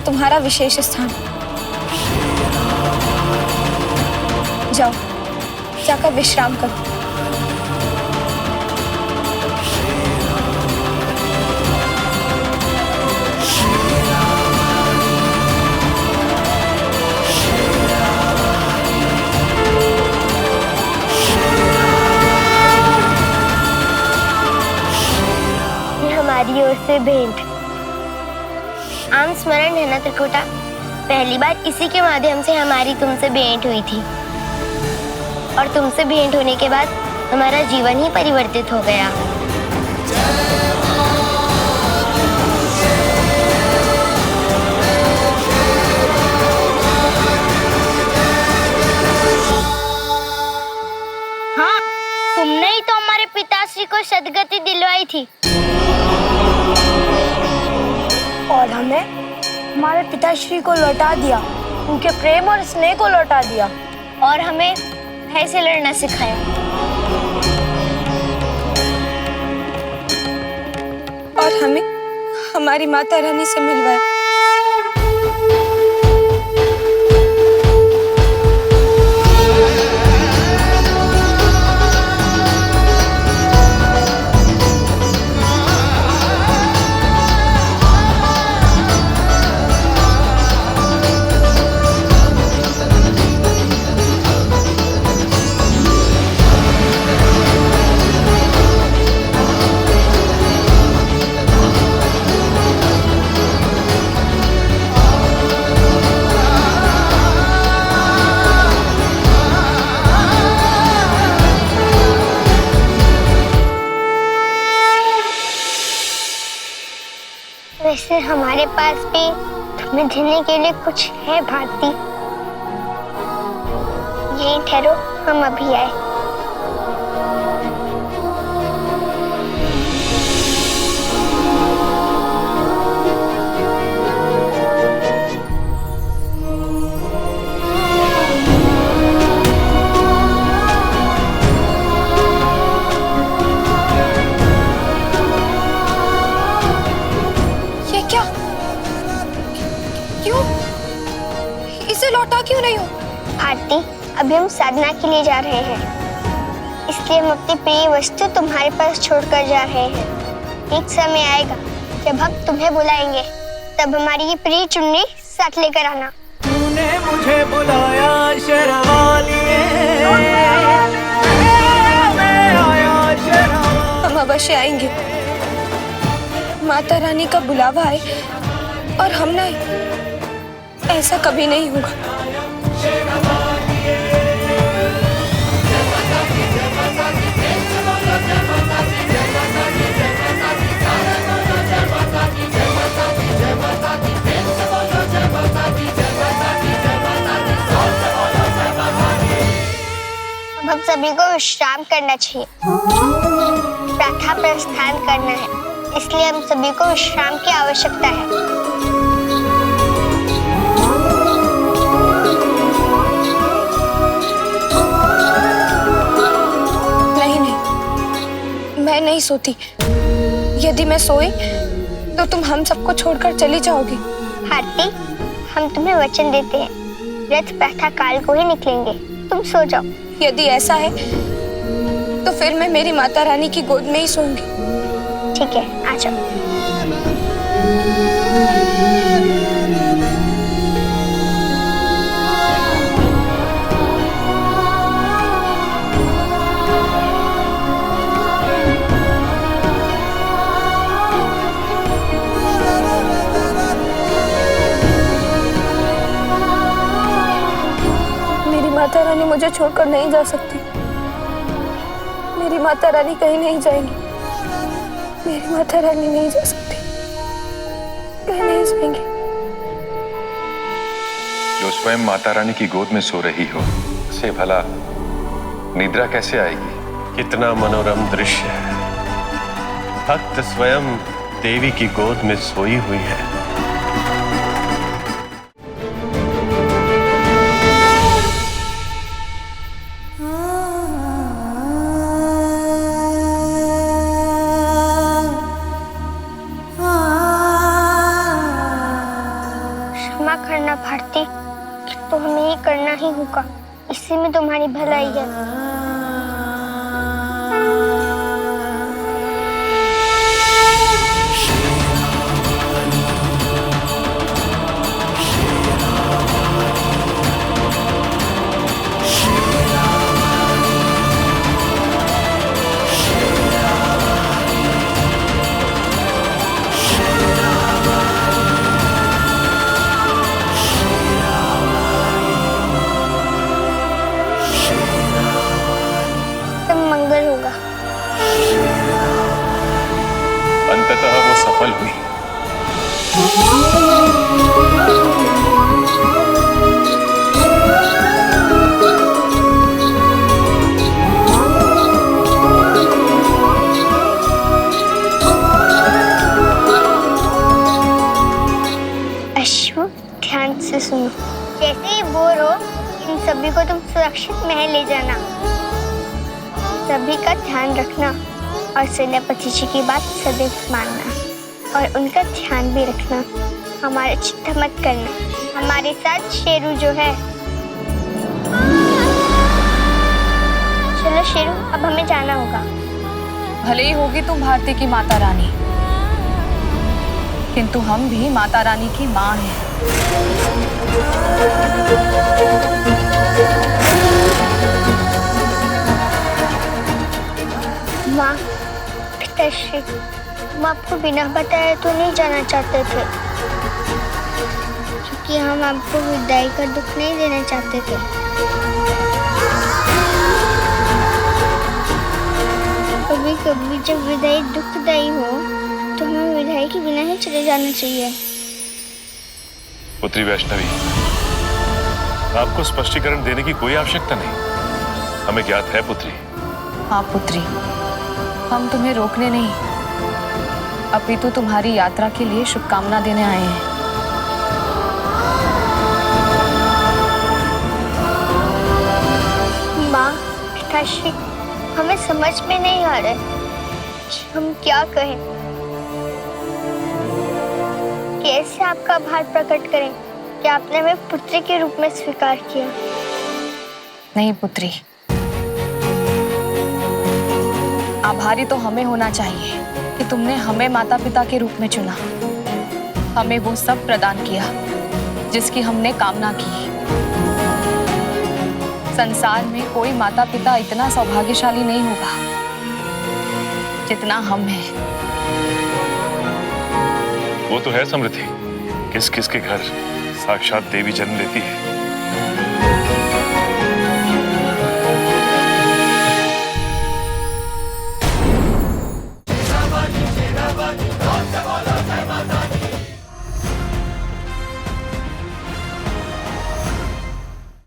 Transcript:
यहाँ तुम्हारा विशेष स्थान। जाओ, जाकर विश्राम करो। हमारी ओर से भेंट। आम स्मरण है ना त्रिकुटा, पहली बार इसी के माध्यम से हमारी तुमसे भेंट हुई थी और तुमसे भेंट होने के बाद हमारा जीवन ही परिवर्तित हो गया। हाँ, तुमने ही तो हमारे पिताश्री को सद्गति दिलवाई थी और हमें हमारे पिताश्री को लौटा दिया, उनके प्रेम और स्नेह को लौटा दिया और हमें भय से लड़ना सिखाया। और हमें हमारी माता रानी से मिलवाया। वैसे हमारे पास भी तुम्हें देने के लिए कुछ है भारती। यहीं ठहरो, हम अभी आए। इसे लौटा क्यों नहीं हो? आरती, अभी हम साधना के लिए जा रहे हैं, इसलिए हम अपनी प्रिय वस्तु तुम्हारे पास छोड़कर जा रहे हैं। एक समय आएगा जब हम तुम्हें बुलाएंगे, तब हमारी ये प्रिय चुन्नी साथ लेकर आना। तूने मुझे बुलाया शेरवालिए, मैं आया शेरवालिए। हम अवश्य आएंगे। माता रानी का बुलावा आए और हम ना आए, ऐसा कभी नहीं होगा। अब हम सभी को विश्राम करना चाहिए, प्रातः प्रस्थान करना है, इसलिए हम सभी को विश्राम की आवश्यकता है। मैं नहीं सोती। यदि मैं सोई तो तुम हम सबको छोड़कर चली जाओगी। भारती, हम तुम्हें वचन देते हैं, रथ प्रातः काल को ही निकलेंगे, तुम सो जाओ। यदि ऐसा है तो फिर मैं मेरी माता रानी की गोद में ही सोऊंगी। ठीक है, आ जाओ। माता रानी मुझे छोड़कर नहीं जा सकती। मेरी माता रानी कहीं नहीं जाएंगी। मेरी माता रानी नहीं जा सकती, कहीं नहीं जाएंगी। जो स्वयं माता रानी की गोद में सो रही हो, उसे भला निद्रा कैसे आएगी? कितना मनोरम दृश्य है। भक्त स्वयं देवी की गोद में सोई हुई है। क्षमा करना भारती, तो हमें ये करना ही होगा। इसी में तुम्हारी भलाई है। अंततः वो सफल हुई। अश्व, ध्यान से सुनो। जैसे ही बोर हो, इन सभी को तुम सुरक्षित महल ले जाना। सभी का ध्यान रखना और सेनापति जी की बात सदैव मानना और उनका ध्यान भी रखना। हमारी चिंता मत करना। हमारे साथ शेरू जो है। चलो शेरू, अब हमें जाना होगा। भले ही होगी तुम भारती की माता रानी, किंतु हम भी माता रानी की माँ हैं। माँ, पिताश्री, हम आपको बिना बताए तो नहीं जाना चाहते थे, क्योंकि हम आपको विदाई का दुख नहीं देना चाहते थे। कभी कभी जब विदाई दुखदाई हो तो हमें विदाई के बिना ही चले जाना चाहिए। पुत्री वैष्णवी, आपको स्पष्टीकरण देने की कोई आवश्यकता नहीं, हमें ज्ञात है पुत्री। हाँ पुत्री, हम तुम्हें रोकने नहीं, अपितु तुम्हारी यात्रा के लिए शुभकामना देने आए हैं। माँ, पिताश्री, हमें समझ में नहीं आ रहा है कि हम क्या कहें। कैसे आपका आभार प्रकट करें कि आपने हमें पुत्री के रूप में स्वीकार किया। नहीं पुत्री, आभारी तो हमें होना चाहिए कि तुमने हमें माता पिता के रूप में चुना, हमें वो सब प्रदान किया जिसकी हमने कामना की। संसार में कोई माता पिता इतना सौभाग्यशाली नहीं होगा जितना हम हैं। वो तो है समृद्धि, किस किस के घर साक्षात देवी जन्म लेती है।